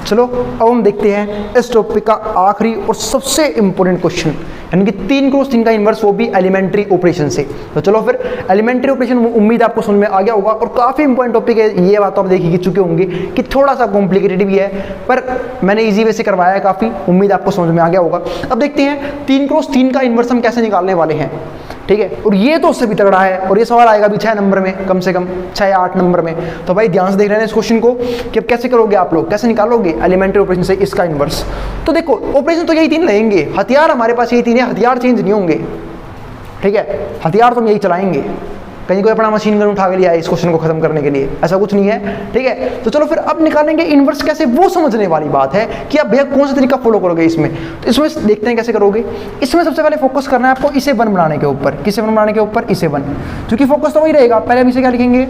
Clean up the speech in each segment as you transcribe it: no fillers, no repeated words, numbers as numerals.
चलो अब हम देखते हैं इस टॉपिक का आखिरी और सबसे इंपॉर्टेंट क्वेश्चन, यानी कि 3 क्रॉस 3 का इन्वर्स, वो भी एलिमेंट्री ऑपरेशन से। तो चलो फिर एलिमेंट्री ऑपरेशन, उम्मीद आपको समझ में आ गया होगा और काफ़ी इंपॉर्टेंट टॉपिक है ये, बात तो आप देख ही चुके होंगे कि थोड़ा सा कॉम्प्लिकेटेड भी है, पर मैंने इजी वे से करवाया है काफ़ी, उम्मीद आपको समझ में आ गया होगा। अब देखते हैं 3 क्रॉस 3 का इन्वर्स हम कैसे निकालने वाले हैं, ठीक है। और ये तो उससे भी तगड़ा है, और ये सवाल आएगा भी 6 नंबर में, कम से कम 6 या 8 नंबर में। तो भाई ध्यान से देख रहे हैं इस क्वेश्चन को कि अब कैसे करोगे आप लोग, कैसे निकालोगे एलिमेंट्री ऑपरेशन से इसका इन्वर्स। तो देखो ऑपरेशन तो यही 3 रहेंगे, हथियार हमारे पास यही 3 है, हथियार चेंज नहीं होंगे, ठीक है। हथियार तो हम यही चलाएंगे, कहीं कोई अपना मशीन गन उठा के लिया है इस क्वेश्चन को खत्म करने के लिए, ऐसा कुछ नहीं है, ठीक है। तो चलो फिर अब निकालेंगे इन्वर्स कैसे, वो समझने वाली बात है कि आप भैया कौन सा तरीका फॉलो करोगे इसमें। तो इसमें देखते हैं कैसे करोगे। इसमें सबसे पहले फोकस करना है आपको इसे 1 बनाने के ऊपर। किसे 1 बनाने के ऊपर? इसे 1, क्योंकि फोकस तो वही रहेगा। पहले हम इसे क्या लिखेंगे,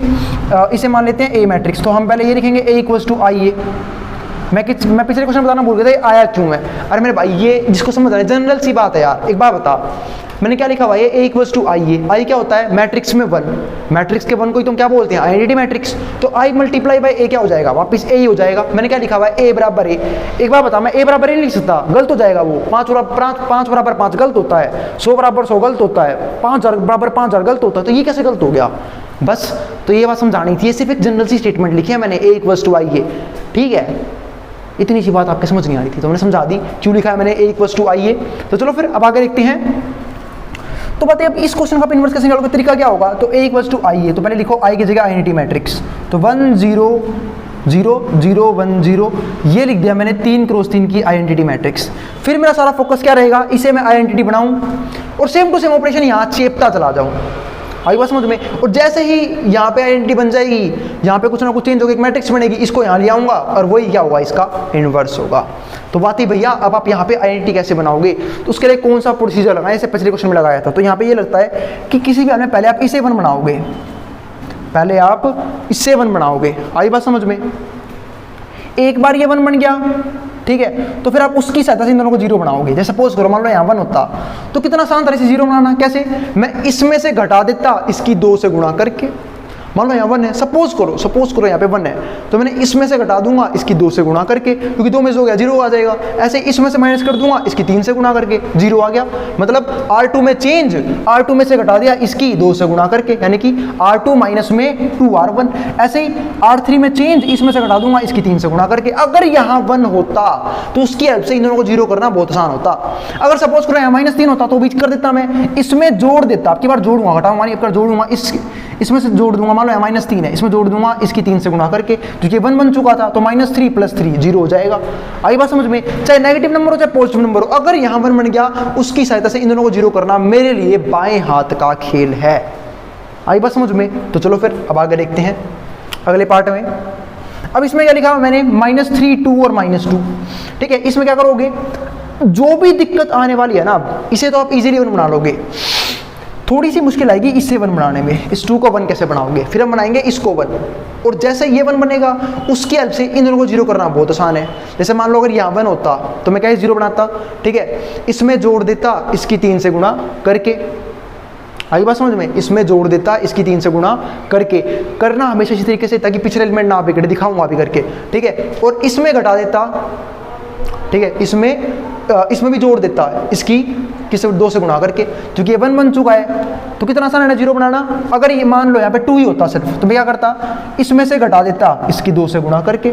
इसे मान लेते हैं ए मैट्रिक्स, तो हम पहले ये लिखेंगे ए इक्वल्स टू आई ए। मैं पिछले क्वेश्चन बताना भूल गया था, आया क्यों है। अरे मेरे भाई ये जिसको समझ आ रहा है, जनरल सी बात है यार, एक बार बता मैंने क्या लिखा हुआ है, ए इक्वल्स टू आई ए। आई क्या होता है? मैट्रिक्स में 1, मैट्रिक्स के 1 को ही तुम क्या बोलते हैं? Identity matrix. तो आई मल्टीप्लाई बाय ए क्या हो जाएगा? वापस ए ही हो जाएगा। मैंने क्या लिखा हुआ है? ए बराबर ए। एक बार बता, मैं ए बराबर ए नहीं लिख सकता, गलत हो जाएगा वो। 5 बराबर 5 गलत होता है, 100 बराबर 100 गलत होता है, 5000 बराबर 5000 गलत होता है। तो ये कैसे गलत हो गया? बस तो ये बात समझानी थी, सिर्फ एक जनरल सी स्टेटमेंट लिखी है मैंने, ए इक्वल्स टू आई ए, ठीक है। इतनी सी बात आपके समझ नहीं आ रही थी तो मैंने समझा दी क्यों लिखा है मैंने ए इक्वल्स टू आई ए। तो चलो फिर अब आगे देखते हैं। तो बताइए अब इस क्वेश्चन का इन्वर्स कैसे निकालोगे, तरीका क्या होगा। तो ए इक्वल्स टू आई ए, तो पहले लिखो आई की जगह आइडेंटिटी मैट्रिक्स, तो 1 0 0 0 1 0, ये लिख दिया मैंने 3 क्रॉस 3 की आइडेंटिटी मैट्रिक्स। फिर मेरा सारा फोकस क्या रहेगा, इसे मैं आइडेंटिटी बनाऊं और सेम टू सेम ऑपरेशन यहाँ चेपता चला जाऊँ। आई बात समझ में। और जैसे ही यहाँ पे आइडेंटिटी बन जाएगी, यहाँ पे कुछ ना कुछ चेंज होगा, एक मैट्रिक्स बनेगी, इसको यहाँ ले आऊँगा और वही क्या होगा, इसका इन्वर्स होगा। तो बात ही भैया अब आप यहाँ पे आइडेंटिटी कैसे बनाओगे, तो उसके लिए कौन सा प्रोसीजर लगाएं, जैसे पिछले क्वेश्चन में लगाया था। तो यहाँ पे ये लगता है कि किसी भी में पहले आप इसे 1 बनाओगे, पहले आप इससे 1 बनाओगे। आई बात समझ में। एक बार ये 1 बन गया, ठीक है, तो फिर आप उसकी सहायता से इन दोनों को 0 बनाओगे। जैसे सपोज करो मान लो यहाँ 1 होता, तो कितना आसान तरह से 0 बनाना, कैसे? मैं इसमें से घटा देता इसकी 2 से गुणा करके। मान लो यहाँ 1 है, सपोज करो यहाँ पे 1 है, तो मैंने इसमें से घटा दूंगा इसकी 2 से गुणा करके, क्योंकि 2 में से हो गया 0 आ जाएगा। ऐसे इसमें से माइनस कर दूंगा इसकी 3 से गुणा करके, 0 आ गया। मतलब R2 में चेंज, R2 में से घटा दिया इसकी 2 से गुणा करके, यानी कि R2 माइनस में 2R1। ऐसे ही R3 में चेंज, इसमें से घटा दूंगा इसकी 3 से गुणा करके। अगर यहाँ 1 होता तो उसकी हेल्प से इन दोनों को 0 करना बहुत आसान होता। अगर सपोज करो यहाँ -3 होता तो भी कर देता मैं, इसमें जोड़ देता, आपकी बार जोड़ूंगा, घटाऊंगा नहीं, अब जोड़ूंगा, इसमें से जोड़ दूंगा, मान लो -3 है, इसमें जोड़ दूंगा इसकी 3 से गुणा करके, क्योंकि 1 बन चुका था, तो -3 + 3 0 हो जाएगा। आई बात समझ में। चाहे नेगेटिव नंबर हो चाहे पॉजिटिव नंबर हो, अगर यहाँ 1 बन गया, उसकी सहायता से इन दोनों को 0 करना मेरे लिए बाएं हाथ का खेल है। आई बात समझ में। तो चलो फिर अब आगे देखते हैं अगले पार्ट में। अब इसमें क्या लिखा मैंने, -3 2 और -2, ठीक है। इसमें क्या करोगे, जो भी दिक्कत आने वाली है ना, इसे तो आप इजीली 1 बना लोगे, थोड़ी सी मुश्किल आएगी इससे 1 बनाने में। इस 2 को 1 कैसे बनाओगे, फिर हम बनाएंगे इसको 1, और जैसे ये 1 बनेगा उसकी हेल्प से इन दोनों को 0 करना बहुत आसान है। जैसे मान लो अगर यहाँ 1 होता तो मैं क्या 0 बनाता, ठीक है, इसमें जोड़ देता इसकी 3 से गुणा करके। आई बात समझ में। इसमें जोड़ देता इसकी 3 से गुणा करके, करना हमेशा इसी तरीके से ताकि पिछले एलिमेंट ना बिगड़े, दिखाऊंगा अभी करके, ठीक है। और इसमें घटा देता, ठीक है, इसमें भी जोड़ देता है इसकी किसी 2 से गुणा करके, क्योंकि ये 1 बन चुका है तो कितना आसान है ना 0 बनाना। अगर ये मान लो यहाँ पे 2 ही होता सिर्फ, तो मैं क्या करता, इसमें से घटा देता इसकी 2 से गुणा करके,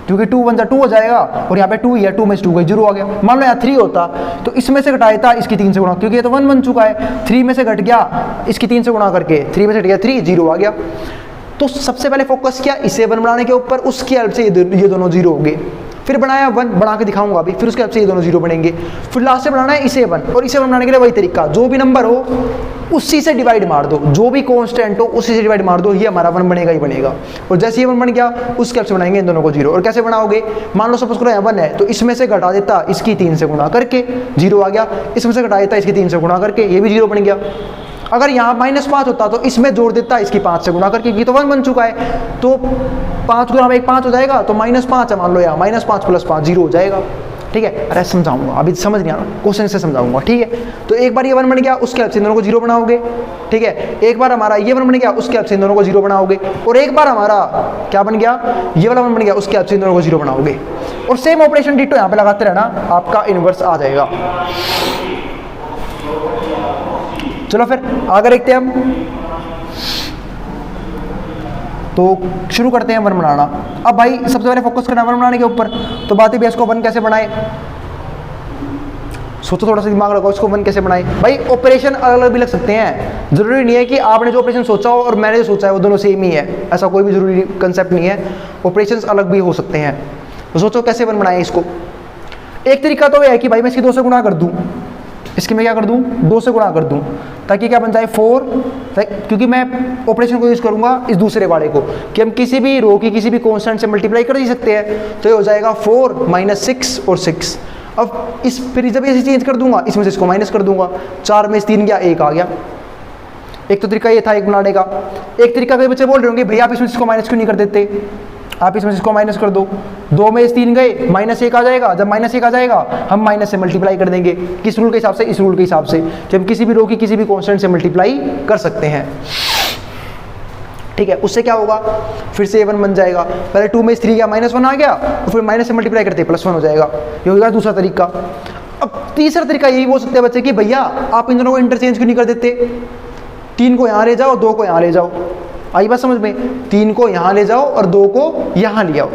क्योंकि 2 1 2 हो जाएगा, और यहाँ पे 2 ही है, 2 में से 2 गई, 0 आ गया। मान लो यहाँ 3 होता तो इसमें से घटा देता इसकी 3 से गुणा, क्योंकि ये तो 1 बन चुका है, 3 में से घट गया इसकी 3 से गुणा करके, 3 में से घट गया 3, 0 आ गया। तो सबसे पहले फोकस किया इसे 1 बनाने के ऊपर, उसकी हेल्प से ये दोनों 0 हो गए। फिर बनाया 1, बना के दिखाऊंगा अभी, फिर उसके हेल्प से ये दोनों 0 बनेंगे। फिर लास्ट से बनाना है इसे 1, और इसे 1 बनाने के लिए वही तरीका, जो भी नंबर हो उसी से डिवाइड मार दो, जो भी कांस्टेंट हो उसी से डिवाइड मार दो, ये हमारा 1 बनेगा ही बनेगा। और जैसे ये 1 बन गया उसके हेल्प से बनाएंगे इन दोनों को 0। और कैसे बनाओगे, मान लो सपोज करो यहाँ 1 है, तो इसमें से घटा देता इसकी 3 से गुणा करके, 0 आ गया। इसमें से घटा देता इसकी 3 से गुणा करके, ये भी 0 बन गया। अगर यहाँ -5 होता तो इसमें जोड़ देता इसकी 5 से गुणा करके, ये तो 1 बन चुका है, तो 5 गुणा 1 5 हो जाएगा, तो -5 है मान लो यहाँ, -5 + 5 0 हो जाएगा, ठीक है। अरे समझाऊंगा, अभी समझ नहीं आ रहा, क्वेश्चन से समझाऊंगा, ठीक है। तो एक बार ये 1 बन गया, उसके हेल्प से इन दोनों को 0 बनाओगे, ठीक है। एक बार हमारा ये 1 बन गया, उसके हेल्प से इन दोनों को 0 बनाओगे। और एक बार हमारा क्या बन गया, ये वाला 1 बन गया, उसके हेल्प से इन दोनों को 0 बनाओगे। और सेम ऑपरेशन डिटो यहाँ पे लगाते रहना, आपका इनवर्स आ जाएगा। चलो फिर आगे देखते हैं हम। तो शुरू करते हैं वन बनाना। अब भाई सबसे पहले फोकस करना वन बनाने के ऊपर। तो बात है इसको वन कैसे बनाए, सोचो थोड़ा सा दिमाग लगाओ, इसको वन कैसे बनाए। भाई ऑपरेशन अलग अलग भी लग सकते हैं, जरूरी नहीं है कि आपने जो ऑपरेशन सोचा हो और मैंने जो सोचा है वो दोनों सेम ही है, ऐसा कोई भी जरूरी कंसेप्ट नहीं है, ऑपरेशंस अलग भी हो सकते हैं। तो सोचो कैसे वन बनाए इसको। एक तरीका तो यह है कि भाई मैं इसकी 2 से गुणा कर दूं, इसकी मैं क्या कर दूं 2 से गुणा कर दूं, ताकि क्या बन जाए 4, क्योंकि मैं ऑपरेशन को यूज करूंगा इस दूसरे वाले को कि हम किसी भी रो की किसी भी कांस्टेंट से मल्टीप्लाई कर ही सकते हैं। तो ये हो जाएगा 4 - 6 और 6। अब इस फिर जब ऐसे चेंज कर दूंगा, इसमें से इसको माइनस कर दूंगा, 4 में से 3 गया 1 आ गया। एक तो तरीका ये था एक बनाने का। एक तरीका कई बच्चे बोल रहे होंगे भैया आप इसमें से इसको माइनस क्यों नहीं कर देते, आप इसमें से इसको माइनस कर दो, 2 में से 3 गए -1 आ जाएगा। जब -1 आ जाएगा हम माइनस से मल्टीप्लाई कर देंगे, किस रूल के हिसाब से, इस रूल के हिसाब से कि हम किसी भी रो की किसी भी कांस्टेंट से मल्टीप्लाई कर सकते हैं। ठीक है, उससे क्या होगा, फिर से 1 बन जाएगा। पहले 2 में से 3 गया -1 आ गया, और फिर माइनस से मल्टीप्लाई करते +1 हो जाएगा। ये होगा दूसरा तरीका। अब तीसरा तरीका यही बोल सकते हैं बच्चे कि भैया आप इन दोनों को इंटरचेंज क्यों नहीं कर देते, 3 को यहाँ ले जाओ, 2 को यहाँ ले जाओ। आई बात समझ में, 3 को यहाँ ले जाओ और 2 को यहाँ ले आओ।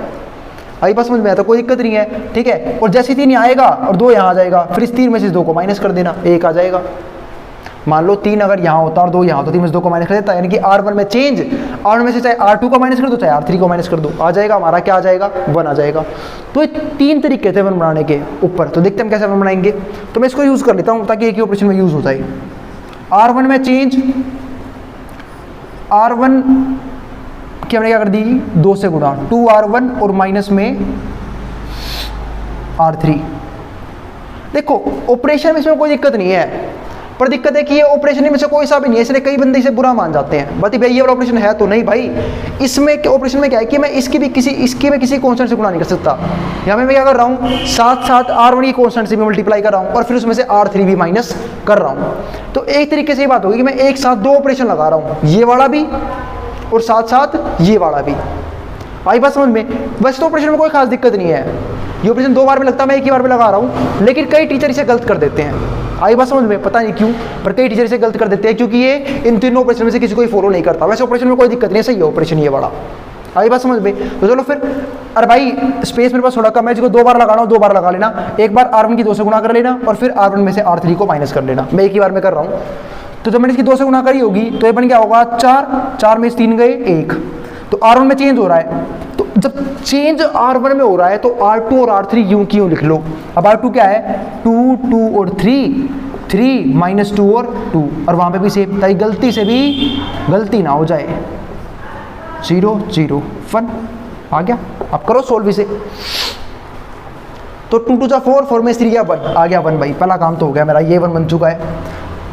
आई बात समझ में, तो कोई दिक्कत नहीं है। ठीक है, और जैसे 3 यहाँ आएगा और 2 यहाँ आ जाएगा, फिर इस 3 में से 2 को माइनस कर देना, 1 आ जाएगा। मान लो 3 अगर यहाँ होता और 2 यहाँ होता, 3 में से 2 को माइनस कर देता, यानी कि R1 में चेंज, R1 में से चाहे R2 को माइनस कर दो चाहे R3 को माइनस कर दो, आ जाएगा हमारा क्या आ जाएगा 1 आ जाएगा। तो ये 3 तरीके थे वन बनाने के ऊपर। तो देखते हैं हम कैसे वन बनाएंगे। तो मैं इसको यूज़ कर लेता हूँ ताकि एक ही ऑपरेशन में यूज़ हो जाए। R1 में चेंज, R1 की हमने क्या कर दी 2 से गुणा, 2R1 और माइनस में R3। देखो ऑपरेशन में इसमें कोई दिक्कत नहीं है, पर दिक्कत है कि ये ऑपरेशन में से कोई सा भी नहीं है, इसलिए कई बंदे इसे बुरा मान जाते हैं। बात भाई ये वाला ऑपरेशन है तो नहीं भाई, इसमें ऑपरेशन में क्या है कि मैं इसकी मैं किसी कांस्टेंट से गुणा नहीं कर सकता। यहाँ मैं क्या कर रहा हूँ, साथ R1 की कांस्टेंट से भी मल्टीप्लाई कर रहा हूँ और फिर उसमें से R3 भी माइनस कर रहा हूँ। तो एक तरीके से ये बात होगी कि मैं एक साथ 2 ऑपरेशन लगा रहा हूँ, ये वाला भी और साथ साथ ये वाला भी। आई बात समझ में। वैसे तो ऑपरेशन में कोई खास दिक्कत नहीं है, ये ऑपरेशन 2 बार में लगता है, मैं एक ही बार में लगा रहा हूँ, लेकिन कई टीचर इसे गलत कर देते हैं। आई बात समझ में, पता नहीं क्यों, पर कई टीचर इसे गलत कर देते हैं क्योंकि ये इन तीनों ऑपरेशन में से किसी को ही फॉलो नहीं करता। वैसे ऑपरेशन में कोई दिक्कत नहीं है, सही है ऑपरेशन ये वाला। आई बात समझ में। तो चलो फिर, अरे भाई स्पेस मेरे पास थोड़ा कम है, जिसको 2 बार लगाना हो 2 बार लगा लेना। एक बार R1 की 2 से गुणा कर लेना और फिर R1 में से R3 को माइनस कर लेना। मैं एक ही बार में कर रहा हूँ। तो जब मैंने इसकी 2 से गुणा करी होगी तो ये बन क्या होगा 4 में से 3 गए 1। तो R1 में चेंज हो रहा है, तो जब चेंज R1 में हो रहा है तो R2 और R3 यूं क्यों लिख लो। अब R2 क्या है 2 और 3 -2 और 2, और वहाँ पे भी सेम, ताकि गलती से भी गलती ना हो जाए। 0 0 1 आ गया। अब करो सोल्व इसे। तो 2 2 4 4 में 3 गया 1 आ गया 1 भाई, पहला काम तो हो गया मेरा, ये 1 बन चुका है।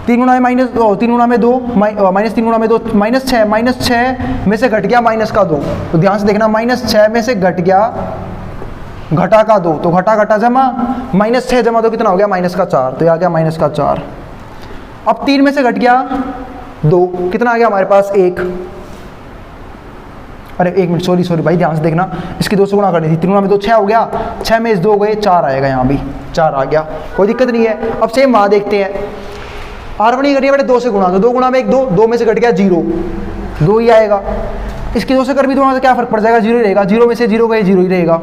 3 गुणा में -2 -3 गुणा में 2 -3 गुणा में 2 -6 में से घट गया माइनस का 2। तो ध्यान से देखना, -6 में से घट गया घटा का 2, तो घटा जमा -6 जमा 2 कितना हो गया -4, तो ये आ गया -4। अब 3 में से घट गया 2, कितना आ गया हमारे पास 1। अरे 1 मिनट, सॉरी भाई, ध्यान से देखना, इसकी 2 से गुणा करनी थी। 3 गुणा में 2 6 हो गया, 6 में से 2 गए 4 आएगा, यहाँ भी 4 आ गया, कोई दिक्कत नहीं है। अब सेम वहाँ देखते हैं, R1 ही करिए बेटे 2 से गुणा, तो 2 गुणा में 1 2 में से घट गया 0, 2 ही आएगा। इसकी 2 से कर भी दूंगा तो क्या फर्क पड़ जाएगा, 0 ही रहेगा। 0 में से 0 गए 0 ही रहेगा।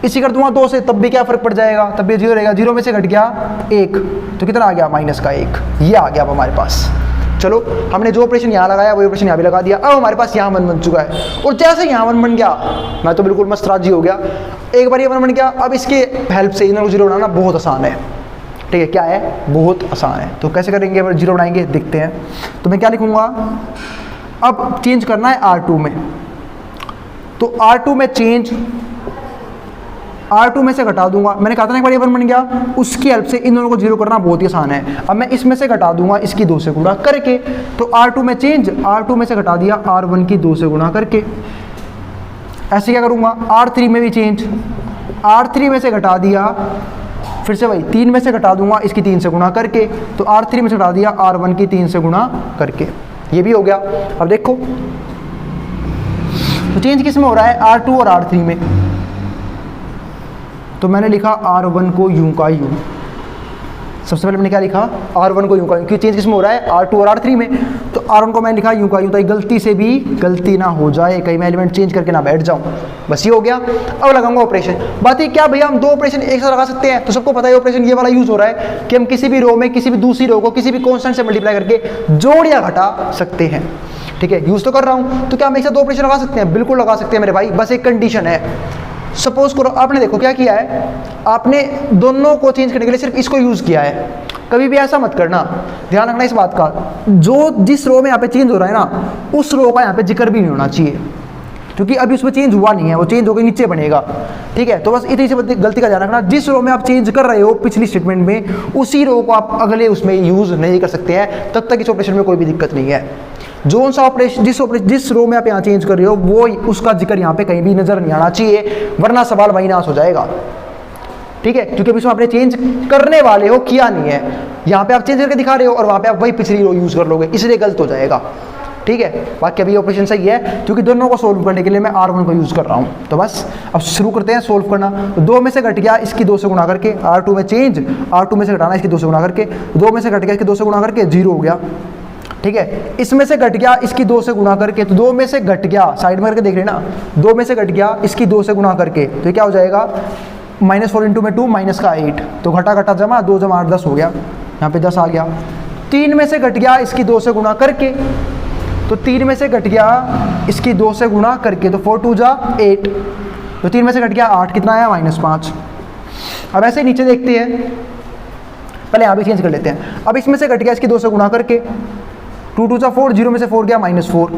इसी कर दूंगा 2 से, तब भी क्या फर्क पड़ जाएगा, तब भी 0 रहेगा। 0 में से घट गया 1, तो कितना आ गया -1, ये आ गया अब हमारे पास। चलो हमने जो ऑपरेशन यहाँ लगाया वही ऑपरेशन यहाँ भी लगा दिया। अब हमारे पास यहाँ 1 बन चुका है, और जैसे यहाँ 1 बन गया मैं तो बिल्कुल मस्त राजी हो गया। एक बार ये 1 बन गया, अब इसके हेल्प से इन्होंने 0 बनाना बहुत आसान है। ठीक है, क्या है, बहुत आसान है। तो कैसे करेंगे, 0 बनाएंगे, देखते हैं। तो मैं क्या लिखूंगा, अब चेंज करना है R2 में, तो R2 में चेंज, R2 में से घटा दूंगा। मैंने कहा था ना एक बार ये 1 बन गया, उसकी हेल्प से इन दोनों को 0 करना बहुत ही आसान है। अब मैं इसमें से घटा दूंगा इसकी 2 से गुणा करके, तो R2 में चेंज, R2 में से घटा दिया R1 की 2 से गुणा करके। ऐसे क्या करूंगा, R3 में भी चेंज, R3 में से घटा दिया, फिर से वही 3 में से घटा दूंगा इसकी 3 से गुणा करके, तो R3 में से घटा दिया R1 की 3 से गुणा करके, ये भी हो गया। अब देखो तो चेंज किस में हो रहा है, R2 और R3 में। तो मैंने लिखा R1 को यूं का यूं। सबसे पहले मैंने क्या लिखा, R1 को यूं का यूं, क्योंकि चेंज किसमें हो रहा है, R2 और R3 में। तो R1 को मैंने लिखा यूं का यूं, ताकि गलती से भी गलती ना हो जाए, कहीं मैं एलिमेंट चेंज करके ना बैठ जाऊं। बस ये हो गया। अब लगाऊंगा ऑपरेशन। बात है क्या भैया हम दो ऑपरेशन एक साथ लगा सकते हैं? तो सबको पता है ऑपरेशन ये वाला यूज हो रहा है कि हम किसी भी रो में किसी भी दूसरी रो को किसी भी कॉन्स्टेंट से मल्टीप्लाई करके जोड़ या घटा सकते हैं। ठीक है, यूज तो कर रहा हूं, तो क्या हम एक साथ दो ऑपरेशन लगा सकते हैं? बिल्कुल लगा सकते हैं मेरे भाई, बस एक कंडीशन है। सपोज करो आपने देखो क्या किया है, आपने दोनों को चेंज करने के लिए सिर्फ इसको यूज किया है। कभी भी ऐसा मत करना, ध्यान रखना इस बात का, जो जिस रो में यहाँ पे चेंज हो रहा है ना, उस रो का यहाँ पे जिक्र भी नहीं होना चाहिए, क्योंकि अभी उसमें चेंज हुआ नहीं है, वो चेंज होकर नीचे बनेगा। ठीक है, तो बस इतनी सी गलती का ध्यान रखना, जिस रो में आप चेंज कर रहे हो पिछली स्टेटमेंट में, उसी रो को आप अगले उसमें यूज नहीं कर सकते हैं, तब तक इस ऑपरेशन में कोई भी दिक्कत नहीं है। जो सा ऑपरेशन जिस रो में आप यहाँ चेंज कर रहे हो वो उसका जिक्र यहाँ पे कहीं भी नजर नहीं आना चाहिए, वरना सवाल वही नाश हो जाएगा। ठीक है, क्योंकि अभी इसमें आपने चेंज करने वाले हो, किया नहीं है। यहाँ पे आप चेंज करके दिखा रहे हो और वहाँ पे आप वही पिछली रो यूज कर लोगे, इसलिए गलत हो जाएगा। ठीक है, बाकी अभी ऑपरेशन सही है, क्योंकि दोनों को सोल्व करने के लिए मैं R1 को यूज कर रहा हूँ। तो बस अब शुरू करते हैं सोल्व करना। तो 2 में से घट गया, इसकी 2 से गुणा करके, R2 में चेंज, R2 में से घटाना, इसकी 2 से गुणा करके, 2 में से घट गया, इसकी 2 से गुणा करके 0 हो गया। ठीक है, इसमें से घट गया, इसकी 2 से गुणा करके, तो 2 में से घट गया, साइड में करके देख रहे ना, 2 में से घट गया, इसकी 2 से गुणा करके, तो क्या हो जाएगा, -4 इंटू में 2 माइनस का 8, तो घटा घटा जमा 2 जमा 8 10 हो गया, यहाँ पे 10 आ गया। 3 में से घट गया, इसकी 2 से गुणा करके, तो 3 में से घट गया, इसकी 2 से गुणा करके, तो 4 2 जा 8, तो 3 में से घट गया 8, कितना आया -5। अब ऐसे नीचे देखते हैं, पहले यहाँ भी चेंज कर लेते हैं। अब इसमें से घट गया, इसकी 2 से गुणा करके, 2 2 जा 4, 0 में से 4 गया -4,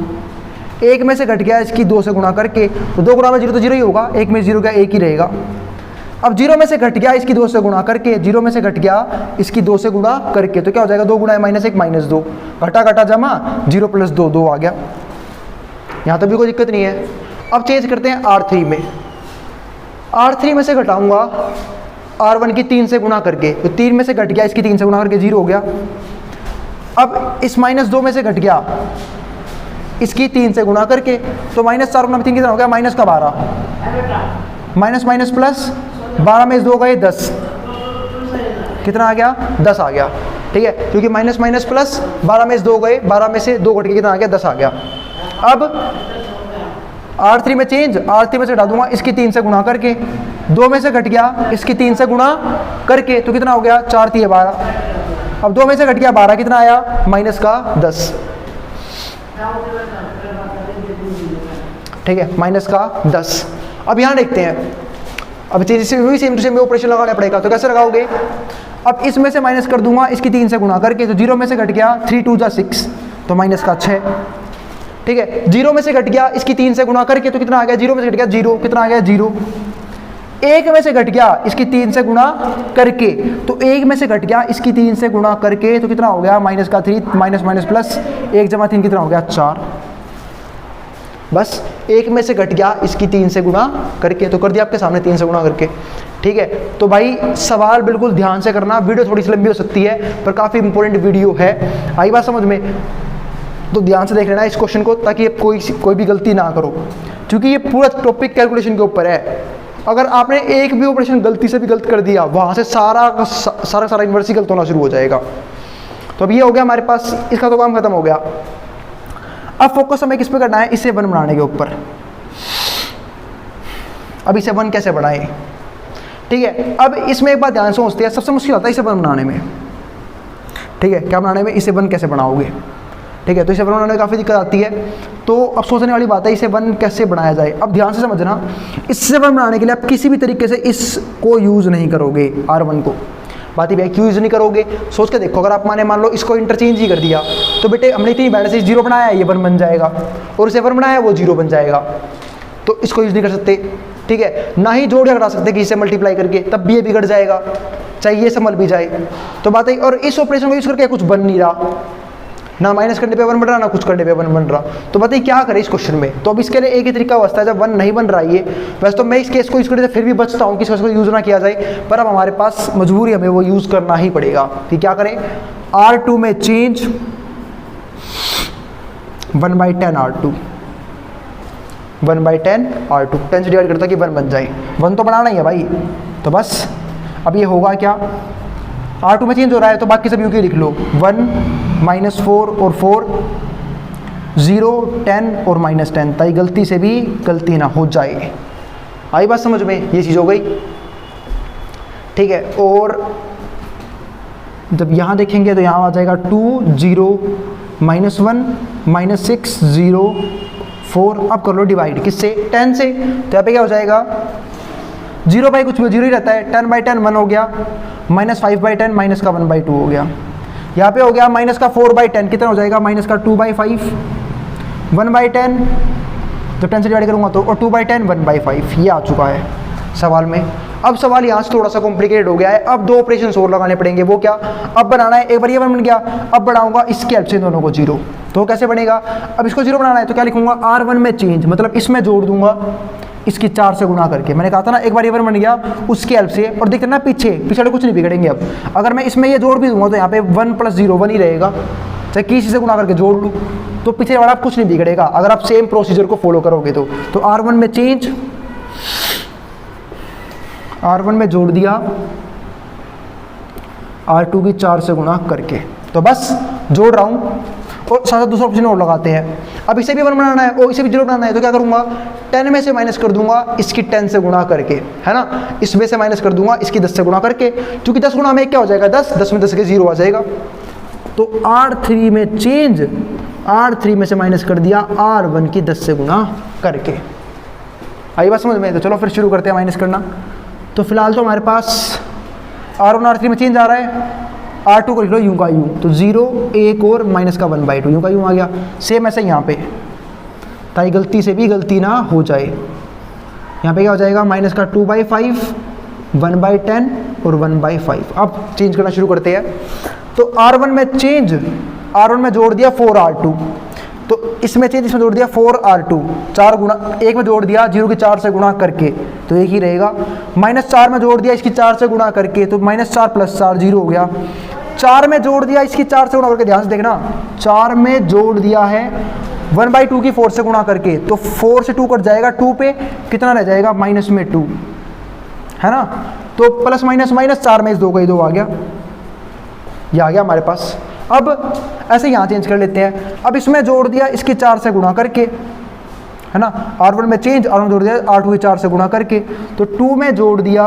1 में से घट गया, इसकी 2 से गुणा करके, तो 2 गुणा में 0 तो 0 ही होगा, 1 में 0 गया 1 ही रहेगा। अब 0 में से घट गया, इसकी 2 से गुणा करके, 0 में से घट गया, इसकी 2 से गुणा करके, तो क्या हो जाएगा, 2 गुणा -1 -2, घटा घटा जमा 0 + 2 2 आ गया। यहाँ तो भी कोई दिक्कत नहीं है। अब चेंज करते हैं R3 में। R3 में से घटाऊंगा R1 की 3 से गुणा करके, तो 3 में से घट गया, इसकी 3 से गुणा करके 0 हो गया। अब इस -2 में से घट गया, इसकी 3 से गुणा करके, तो -4 गुणा 3 कितना हो गया, -12, माइनस माइनस प्लस 12 में 2 गए 10, कितना आ गया, 10 आ गया। ठीक है, क्योंकि माइनस माइनस प्लस 12 में 2 गए, 12 में से 2 घट के कितना आ गया, 10 आ गया। अब R3 में चेंज, R3 में से घटा दूंगा, इसकी 3 से गुणा करके, 2 में से घट गया, इसकी 3 से गुणा करके, तो कितना हो गया, 4 3 12। अब 2 में से घट गया 12, कितना आया, -10। ठीक है, -10। अब यहाँ देखते हैं, अब वही सेम टू सेम ऑपरेशन लगाना पड़ेगा, तो कैसे लगाओगे। अब इसमें से माइनस कर दूंगा, इसकी 3 से गुणा करके, तो 0 में से घट गया, 3 2 जा 6, तो -6। ठीक है, 0 में से घट गया, इसकी 3 से गुणा करके, तो कितना आ गया, 0 में से घट गया 0, कितना आ गया 0। 1 में से घट गया, इसकी 3 से गुणा करके, तो 1 में से घट गया, इसकी 3 से गुणा करके, तो कितना हो गया, -3 माइनस माइनस प्लस 1 जमा 3 कितना हो गया, 4। बस 1 में से घट गया, इसकी 3 से गुणा करके, तो कर दिया आपके सामने 3 से गुणा करके। ठीक है, तो भाई सवाल बिल्कुल ध्यान से करना, वीडियो थोड़ी सी लंबी हो सकती है पर काफ़ी इंपॉर्टेंट वीडियो है, आई बात समझ में, तो ध्यान से देख लेना इस क्वेश्चन को, ताकि कोई भी गलती ना करो, क्योंकि ये पूरा टॉपिक कैलकुलेशन के ऊपर है। अगर आपने एक भी ऑपरेशन गलती से भी गलत कर दिया, वहाँ से सारा इन्वर्स ही गलत होना शुरू हो जाएगा। तो अब ये हो गया हमारे पास, इसका तो काम खत्म हो गया। अब फोकस हमें किस पे करना है, इसे 1 बनाने के ऊपर। अब इसे 1 कैसे बनाएं, ठीक है। अब इसमें एक बात ध्यान से सोचते हैं, सबसे मुश्किल आता है इसे 1 बनाने में। ठीक है, क्या बनाने में, इसे 1 कैसे बनाओगे। ठीक है, तो इसे 1 बनाने में काफ़ी दिक्कत आती है, तो अब सोचने वाली बात है इसे 1 कैसे बनाया जाए। अब ध्यान से समझना, इससे 1 बनाने के लिए आप किसी भी तरीके से इसको यूज़ नहीं करोगे, R1 को। बात ही भाई क्यों यूज़ नहीं करोगे, सोच के देखो। अगर आप मान लो इसको इंटरचेंज ही कर दिया, तो बेटे हमने इतनी बैलेंस से 0 बनाया है, ये 1 बन जाएगा, और इसे 1 बनाया है वो 0 बन जाएगा, तो इसको यूज़ नहीं कर सकते। ठीक है, ना ही जोड़ घटा सकते कि इसे मल्टीप्लाई करके, तब भी ये बिगड़ जाएगा, चाहे ये संभल भी जाए। तो बात है, और इस ऑपरेशन को यूज़ करके कुछ बन नहीं रहा, ना माइनस करने पे 1 बन रहा, ना कुछ करने पे 1 बन रहा। तो बताइए क्या करें इस क्वेश्चन में। तो अब इसके लिए एक ही तरीका बचता है, जब 1 नहीं बन रहा है ये, वैसे तो मैं इस केस को यूज़ करने से फिर भी बचता हूँ कि इस केस को यूज़ ना किया जाए, पर अब हमारे पास मजबूरी, हमें वो यूज़ करना ही पड़ेगा। कि क्या करें, R2 में चेंज 1/10 R2, 1/10 R2, 10 से डिवाइड करता कि 1 बन जाए। 1 तो बनाना ही है भाई, तो तो बस अब ये होगा क्या, R2 में चेंज हो रहा है तो बाकी सब यूँ लिख लो, 1 -4 और 4 0 10 और -10, ताकि गलती से भी गलती ना हो जाए। आई बात समझ में, ये चीज़ हो गई, ठीक है। और जब यहाँ देखेंगे तो यहाँ आ जाएगा 2 0 -1 -6 0 4। अब कर लो डिवाइड किससे, 10 से, तो यहाँ पे क्या हो जाएगा 0 बाई कुछ भी 0 ही रहता है, 10 बाई 10 1 हो गया, -5 बाई 10 माइनस का 1 बाई 2 हो गया। यहाँ पे हो गया माइनस का 4 बाई 10 कितना हो जाएगा, माइनस का 2 बाई 5 1 बाई 10, जब 10 से डिवाइड करूँगा तो, और 2 बाई 10 1 बाई 5, ये आ चुका है सवाल में। अब सवाल यहाँ से थोड़ा सा कॉम्प्लिकेटेड हो गया है, अब 2 ऑपरेशन और लगाने पड़ेंगे। वो क्या, अब बनाना है, एक बार ये 1 बन गया, अब बढ़ाऊंगा इसके हेल्प से दोनों को 0, तो कैसे बनेगा, अब इसको 0 बनाना है तो क्या लिखूंगा, R1 में चेंज, मतलब इसमें जोड़ दूंगा इसकी 4 से गुणा करके। मैंने कहा था ना एक बार ये 1 बन गया उसके हेल्प से, और देखते ना पीछे कुछ नहीं बिगड़ेंगे। अब अगर मैं इसमें ये जोड़ भी दूंगा तो यहाँ पे 1 + 0 1 ही रहेगा, चाहे किसी से गुणा करके जोड़ लूँ तो पीछे वाला कुछ नहीं बिगड़ेगा अगर आप सेम प्रोसीजर को फॉलो करोगे तो R1 में चेंज, R1 में जोड़ दिया R2 की 4 से गुणा करके, तो बस जोड़ रहा हूँ। और साथ दूसरा ऑप्शन और लगाते हैं, अब इसे भी 1 बनाना है और इसे भी 0 बनाना है, तो क्या करूँगा 10 में से माइनस कर दूंगा इसकी 10 से गुणा करके, है ना, इसमें से माइनस कर दूंगा इसकी 10 से गुणा करके, क्योंकि 10 गुणा में क्या हो जाएगा 10, 10 में 10 के 0 आ जाएगा। तो R3 में चेंज, R3 में से माइनस कर दिया R1 की 10 से गुणा करके। आई बात समझ में, तो चलो फिर शुरू करते हैं माइनस करना। तो फिलहाल तो हमारे पास R1 R3 में चेंज आ रहा है, R2 को लिख लो यूं का यूं, तो 0 1 और माइनस का 1 बाई 2 यूं का यूं आ गया। सेम ऐसे यहाँ पे, ताकि गलती से भी गलती ना हो जाए। यहाँ पे क्या हो जाएगा, माइनस का 2 बाई 5 1 बाई 10 और 1 बाई 5। अब चेंज करना शुरू करते हैं। तो R1 में चेंज, R1 में जोड़ दिया 4R2, तो इसमें चेंज, इसमें जोड़ दिया 4R2, 4 गुणा 1 में जोड़ दिया 0 की 4 से गुणा करके, तो एक ही रहेगा। -4 में जोड़ दिया इसकी 4 से गुणा करके, तो -4 + 4 0 हो गया। 4 में जोड़ दिया इसकी 4 से गुणा करके, ध्यान से देखना, 4 में जोड़ दिया है 1 बाई 2 की 4 से गुणा करके, तो 4 से 2 कट जाएगा, 2 पे कितना रह जाएगा माइनस में 2, है ना, तो प्लस माइनस माइनस 4 में इस 2 का ही 2 आ गया, ये आ गया हमारे पास। अब ऐसे यहाँ चेंज कर लेते हैं। अब इसमें जोड़ दिया इसकी 4 से गुणा करके, है ना, R1 में चेंज, R1 में जोड़ दिया R2 की 4 से गुणा करके, तो 2 में जोड़ दिया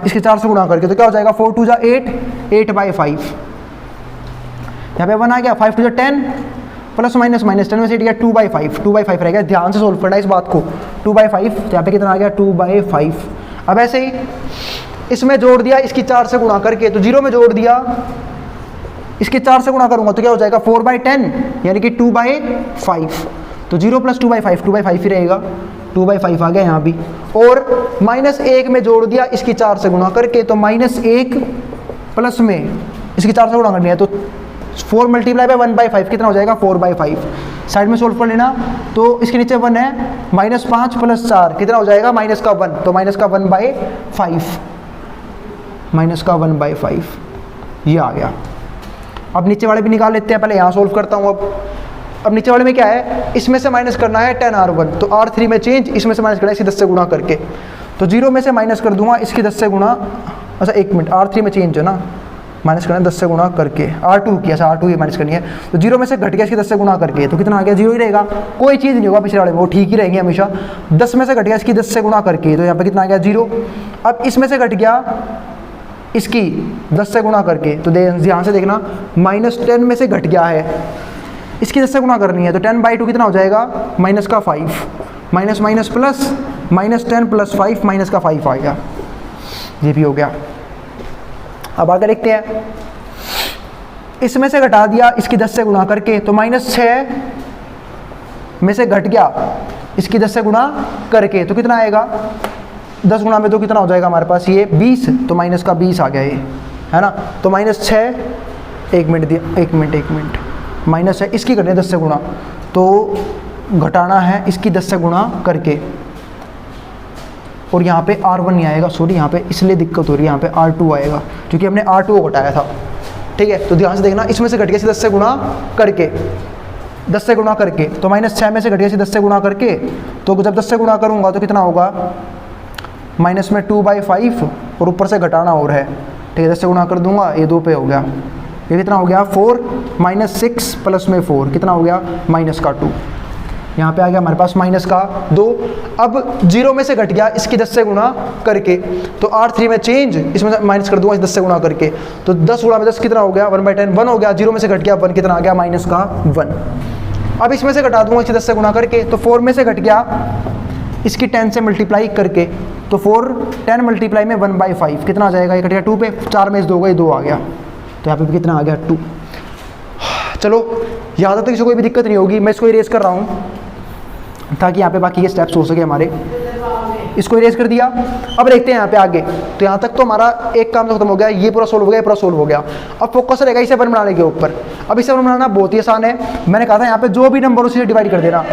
इसके 4 से गुणा करके, तो क्या हो जाएगा 4 2 जा 8 8 बाई 5, यहाँ पे 1 आ गया, 5 2 जा 10 प्लस माइनस माइनस 10 में से गया 2 बाई 5, 2 बाई 5 रह गया। ध्यान से सोल्व करना है इस बात को, 2 बाई 5, तो यहाँ पे कितना आ गया 2 बाई 5। अब ऐसे ही इसमें जोड़ दिया इसकी 4 से गुणा करके, तो 0 में जोड़ दिया इसके 4 से गुणा करूंगा तो क्या हो जाएगा 4 बाई 10 यानी कि 2 बाई 5, तो 0 + 2 बाई 5 2 बाई 5 ही रहेगा, 2 बाई 5 आ गया यहाँ भी। और -1 में जोड़ दिया इसकी 4 से गुणा करके, तो -1 प्लस में इसकी 4 से गुणा करनी है, तो 4 × 1 बाई 5 कितना हो जाएगा 4 बाई 5। साइड में सोल्व कर लेना, तो इसके नीचे 1 है, -5 + 4 कितना हो जाएगा माइनस का 1, तो माइनस का 1 बाई 5, माइनस का 1 बाई 5 ये आ गया। अब नीचे वाले भी निकाल लेते हैं, पहले यहाँ सोल्व करता हूँ। अब नीचे वाले में क्या है, इसमें से माइनस करना है 10R1, तो R3 में चेंज, इसमें से माइनस करना है इसकी 10 से गुणा करके, तो 0 में से माइनस कर दूंगा इसकी 10 से गुणा, अच्छा 1 मिनट, R3 में चेंज है ना, माइनस करना है 10 से गुणा करके, R2 की, ऐसा R2 की माइनस करनी है, तो 0 में से घट गया इसकी 10 से गुणा करके, तो कितना आ गया 0 ही रहेगा, कोई चीज़ नहीं होगा पिछले वाले में, वो ठीक ही रहेंगे हमेशा। 10 में से घट गया इसकी 10 से गुणा करके, तो यहाँ पे कितना आ गया 0। अब इसमें से घट गया इसकी 10 से गुणा करके, तो ध्यान से देखना, -10 में से घट गया है, इसकी 10 से गुणा करनी है, तो 10 बाई 2 कितना हो जाएगा माइनस का 5, माइनस माइनस प्लस, -10 + 5 माइनस का 5 आ गया, ये भी हो गया। अब आगे देखते हैं, इसमें से घटा दिया इसकी 10 से गुणा करके, तो -6 में से घट गया इसकी 10 से गुणा करके, तो कितना आएगा 10 गुणा में 2 कितना हो जाएगा हमारे पास ये 20, तो माइनस का 20 आ गया ये, है ना, तो -6 1 मिनट दिया, 1 मिनट -6 इसकी करनी है 10 से गुणा, तो घटाना है इसकी 10 से गुणा करके, और यहाँ पे R1 नहीं आएगा, सॉरी यहाँ पे इसलिए दिक्कत हो रही है, यहाँ पे R2 आएगा क्योंकि हमने R2 को घटाया था, ठीक है। तो ध्यान से देखना, इसमें से घट गया 10 से गुणा करके, 10 से गुणा करके, तो -6 में से घट गया 10 से गुणा करके, तो जब 10 से गुणा करूँगा तो कितना होगा माइनस में 2/5 और ऊपर से घटाना और है, ठीक है, 10 से गुणा कर दूंगा, ये 2 पे हो गया, ये कितना हो गया 4 माइनस 6 प्लस में 4 कितना हो गया माइनस का 2, यहाँ पे आ गया हमारे पास माइनस का 2। अब 0 में से घट गया, इसकी 10 से गुणा करके, तो R3 में चेंज, इसमें माइनस कर दूंगा 10 से गुणा करके, तो 10 गुणा में 10 कितना हो गया 1/10, 1 हो गया, 0 में से घट गया 1 कितना आ गया माइनस का 1। अब इसमें से घटा दूंगा इसकी 10 से गुणा करके, तो 4 में से घट गया इसकी 10 से मल्टीप्लाई करके, तो 4 10 मल्टीप्लाई में 1/5 कितना आ जाएगा, ये कट गया 2 पे, 4 में इस 2 गए 2 आ गया, तो यहाँ पे भी कितना आ गया 2। चलो यहाँ तक तो किसी को कोई भी दिक्कत नहीं होगी, मैं इसको इरेज कर रहा हूँ ताकि यहाँ पे बाकी के स्टेप्स हो सके हमारे। इसको इरेज कर दिया। अब देखते हैं यहाँ पे आगे, तो यहाँ तक तो हमारा एक काम तो खत्म हो गया, ये पूरा सोल्व हो गया, पूरा सोल्व हो गया। अब फोकस रहेगा इसे 1 बनाने के ऊपर। अब इसे 1 बनाना बहुत ही आसान है, मैंने कहा था यहाँ पे जो भी नंबर उसे डिवाइड कर देना।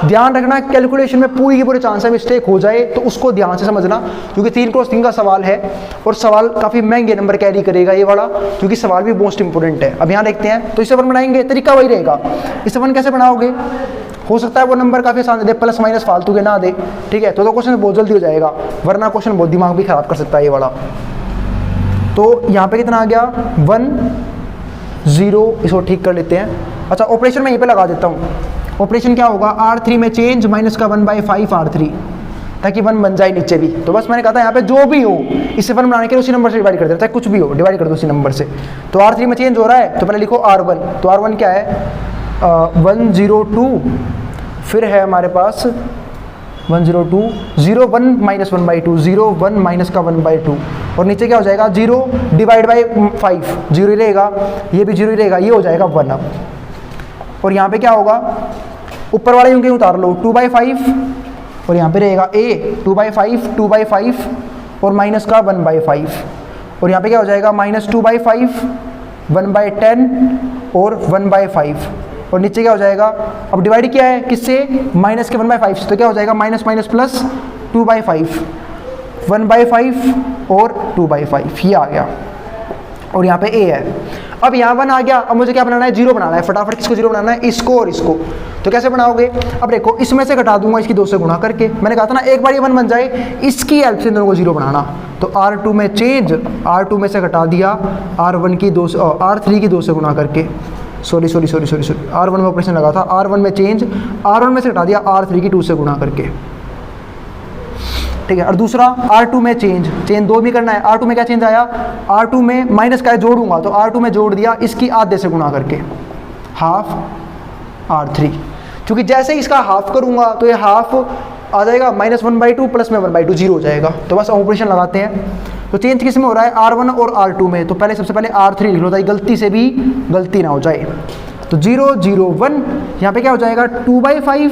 ध्यान रखना कैलकुलेशन में पूरी की पूरी चांस है मिस्टेक हो जाए, तो उसको ध्यान से समझना, क्योंकि 3 क्रॉस 3 का सवाल है और सवाल काफ़ी महंगे नंबर कैरी करेगा ये वाला, क्योंकि सवाल भी मोस्ट इंपॉर्टेंट है। अब यहाँ देखते हैं, तो इसे 1 बनाएंगे, तरीका वही रहेगा। इसे 1 कैसे बनाओगे, हो सकता है वो नंबर काफ़ी आसान दे, प्लस माइनस फालतू के ना दे, ठीक है, तो क्वेश्चन बहुत जल्दी हो जाएगा, वरना क्वेश्चन बहुत दिमाग भी खराब कर सकता है ये वाला। तो यहाँ पे कितना आ गया 1 0, इसको ठीक कर लेते हैं। अच्छा ऑपरेशन में यहीं पे लगा देता हूँ, ऑपरेशन क्या होगा, R3 में चेंज माइनस का 1/5 R3, ताकि 1 बन जाए नीचे भी। तो बस मैंने कहा था यहाँ पे जो भी हो इसे 1 बनाने के लिए उसी नंबर से डिवाइड कर देता है, कुछ भी हो डिवाइड कर दो उसी नंबर से। तो R3 में चेंज हो रहा है, तो पहले लिखो R1, तो R1 क्या है 102, फिर है हमारे पास 102 0 1 माइनस 1/2 0 1 माइनस का 1/2, और नीचे क्या हो जाएगा 0 डिवाइड बाई 5, 0 ही रहेगा, ये भी 0 ही रहेगा, ये हो जाएगा 1। अब और यहाँ पे क्या होगा, ऊपर वाले यूं के उतार लो 2/5, और यहाँ पे रहेगा a 2/5 और माइनस का 1/5, और यहाँ पे क्या हो जाएगा माइनस 2/5 1/10 और 1/5, और नीचे क्या हो जाएगा, अब डिवाइड किया है किससे, माइनस के 1/5 से, तो क्या हो जाएगा माइनस माइनस प्लस 2/5 1/5 और 2/5, ये आ गया, और यहाँ पे a है। अब यहाँ 1 आ गया, अब मुझे क्या बनाना है 0 बनाना है, फटाफट किसको 0 बनाना है, इसको और इसको। तो कैसे बनाओगे, अब देखो इसमें से घटा दूंगा इसकी 2 से गुणा करके, मैंने कहा था ना एक बार ये 1 बन जाए इसकी हेल्प से दोनों को 0 बनाना। तो R2 में चेंज, R2 में से घटा दिया R1 की 2 से, R3 की 2 से गुणा करके, सॉरी R1 में ऑपरेशन लगा था, R1 में चेंज, R1 में से घटा दिया R3 की 2 से गुणा करके, ठीक है। और दूसरा R2 में चेंज 2 भी करना है, R2 में क्या चेंज आया, R2 में माइनस का जोड़ूंगा, तो R2 में जोड़ दिया इसकी आधे से गुणा करके, हाफ R3, क्योंकि जैसे ही इसका हाफ करूंगा तो ये हाफ आ जाएगा माइनस 1/2 प्लस में 1/2 0 हो जाएगा। तो बस ऑपरेशन लगाते हैं। तो चेंज किस में हो रहा है, R1 और R2 में, तो पहले सबसे पहले R3 लिख लो ताकि गलती से भी गलती ना हो जाए। तो 0 0 1, यहाँ पे क्या हो जाएगा 2/5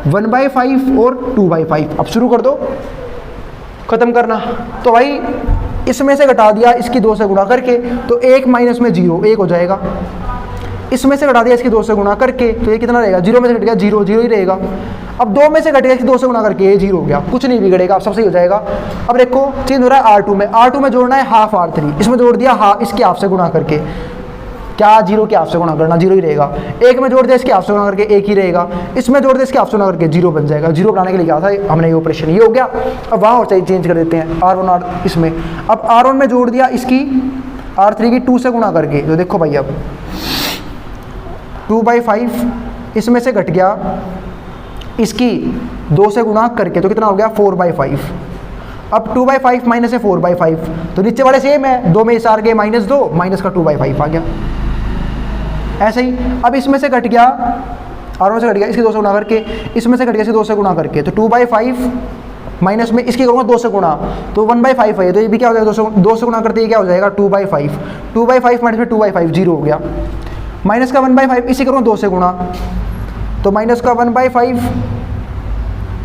1/5 और 2/5। अब शुरू कर दो, खत्म करना। तो भाई इसमें से घटा दिया इसकी 2 से गुणा करके, तो 1 माइनस में 0 1 हो जाएगा। इसमें से घटा दिया इसकी 2 से गुणा करके, तो ये कितना रहेगा, 0 में से घट गया 0 0 ही रहेगा। अब 2 में से घट गया इसकी 2 से गुणा करके, ये 0 हो गया, कुछ नहीं बिगड़ेगा, अब सब सही हो जाएगा। अब देखो चेंज हो रहा है R2 में, R2 में जोड़ना है हाफ R3, इसमें जोड़ दिया हाफ इसके हाफ से गुणा करके, क्या 0 के हाफ से गुणा करना 0 ही रहेगा। 1 में जोड़ दिया इसके हाफ से गुणा करके 1 ही रहेगा, इसमें जोड़ दिया इसके हाफ से गुणा करके 0 बन जाएगा। 0 बनाने के लिए क्या था हमने ये ऑपरेशन, ये हो गया। अब वहाँ और चाहिए चेंज कर देते हैं R1 और इसमें, अब R1 में जोड़ दिया इसकी R3 की 2 से गुणा करके, तो देखो भाई अब 2/5 इसमें से घट गया इसकी 2 से गुणा करके, तो कितना हो गया 4/5। अब 2/5 माइनस है 4/5, तो नीचे वाले सेम है, 2 में इस आर गए -2 माइनस का 2/5 आ गया। ऐसे ही अब इसमें से घट गया R1 से घट गया इसकी 2 से गुणा करके, इसमें से घट गया इसकी 2 से गुणा करके, तो 2/5 माइनस में इसकी करूँगा 2 से गुणा, तो 1/5 है, तो ये भी क्या हो जाएगा 2 से गुणा करते ही क्या हो जाएगा 2/5 2/5 माइनस में 2/5 0 हो गया। माइनस का 1/5 इसी करूँगा 2 से गुणा, तो माइनस का 1/5,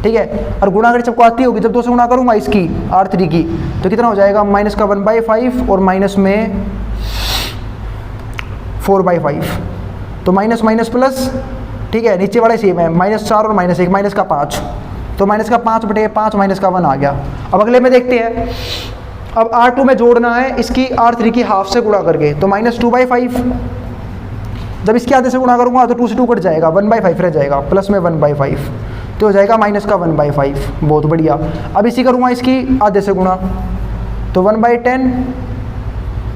ठीक है। और गुणा कर सबको आती होगी, जब 2 से गुणा करूँगा इसकी R3 की, तो कितना हो जाएगा माइनस का 1/5 और माइनस में 4/5, तो माइनस माइनस प्लस, ठीक है, नीचे वाले सेम है, -4 और -1 माइनस का 5, तो माइनस का 5/5 माइनस का 1 आ गया। अब अगले में देखते हैं, अब R2 में जोड़ना है इसकी R3 की हाफ से गुणा करके, तो -2/5, जब इसके आधे से गुणा करूँगा तो 2 से 2 कट जाएगा, 1/5 रह जाएगा, प्लस में 1/5, तो हो जाएगा माइनस का 1/5। बहुत बढ़िया। अब इसी करूँगा इसकी आधे से गुणा, तो 1/10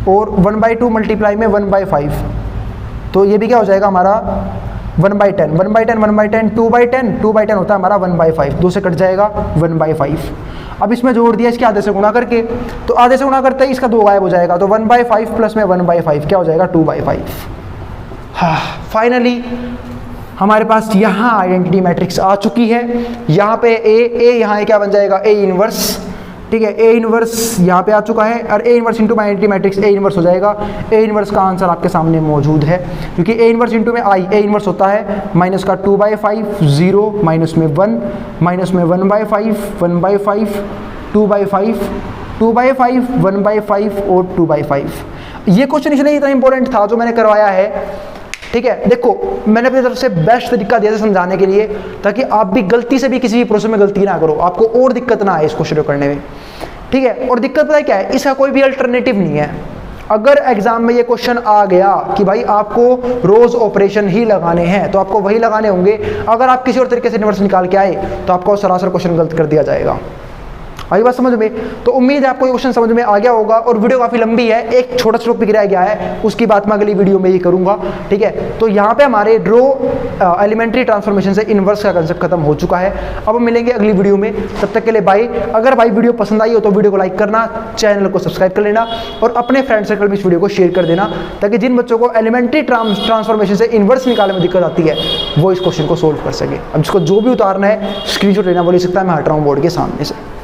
और 1/2 मल्टीप्लाई में 1/5, तो ये भी क्या हो जाएगा हमारा 1/10, 1/10, 1/10, 2/10, 2/10 होता है हमारा 1/5, 2 से कट जाएगा 1/5। अब इसमें जोड़ दिया इसके आधे से गुणा करके, तो आधे से गुणा करते ही इसका 2 गायब हो जाएगा, तो 1/5 प्लस में 1/5 क्या हो जाएगा 2/5। हाँ, फाइनली हमारे पास यहाँ आइडेंटिटी मैट्रिक्स आ चुकी है। यहाँ पे ए यहाँ क्या बन जाएगा ए इनवर्स, ठीक है, ए इनवर्स यहाँ पे आ चुका है, और A inverse into identity matrix A inverse हो जाएगा। ए इनवर्स का आंसर आपके सामने मौजूद है, क्योंकि ए इनवर्स इंटू में आई, ए इनवर्स होता है माइनस का 2/5, 0 माइनस में 1, माइनस में 1/5, 1/5, 2/5, 2/5, 1/5 और 2/5। ये क्वेश्चन इसलिए इतना इंपॉर्टेंट था जो मैंने करवाया है, ठीक है। देखो मैंने अपनी तरफ से बेस्ट तरीका दिया था समझाने के लिए, ताकि आप भी गलती से भी किसी भी प्रोसेस में गलती ना करो, आपको और दिक्कत ना आए इस क्वेश्चन को करने में, ठीक है। और दिक्कत पता है क्या है, इसका कोई भी अल्टरनेटिव नहीं है। अगर एग्जाम में ये क्वेश्चन आ गया कि भाई आपको रोज ऑपरेशन ही लगाने हैं, तो आपको वही लगाने होंगे। अगर आप किसी और तरीके से इनवर्स निकाल के आए तो आपको सरासर क्वेश्चन गलत कर दिया जाएगा। आई बात समझ में? तो उम्मीद है आपको ये क्वेश्चन समझ में आ गया होगा। और वीडियो काफ़ी लंबी है, एक छोटा सा टॉपिक रह गया है, उसकी बात मैं अगली वीडियो में ही करूंगा, ठीक है। तो यहाँ पे हमारे ड्रो एलिमेंट्री ट्रांसफॉर्मेशन से इनवर्स का कंसेप्ट खत्म हो चुका है। अब हम मिलेंगे अगली वीडियो में, तब तक के लिए बाय। अगर भाई वीडियो पसंद आई हो तो वीडियो को लाइक करना, चैनल को सब्सक्राइब कर लेना, और अपने फ्रेंड सर्कल में इस वीडियो को शेयर कर देना, ताकि जिन बच्चों को एलिमेंट्री ट्रांसफॉर्मेशन से इनवर्स निकालने में दिक्कत आती है वो इस क्वेश्चन को सोल्व कर सके। अब जिसको जो भी उतारना है स्क्रीनशॉट लेना वो ले सकता है, मैं हट रहा हूँ बोर्ड के सामने से।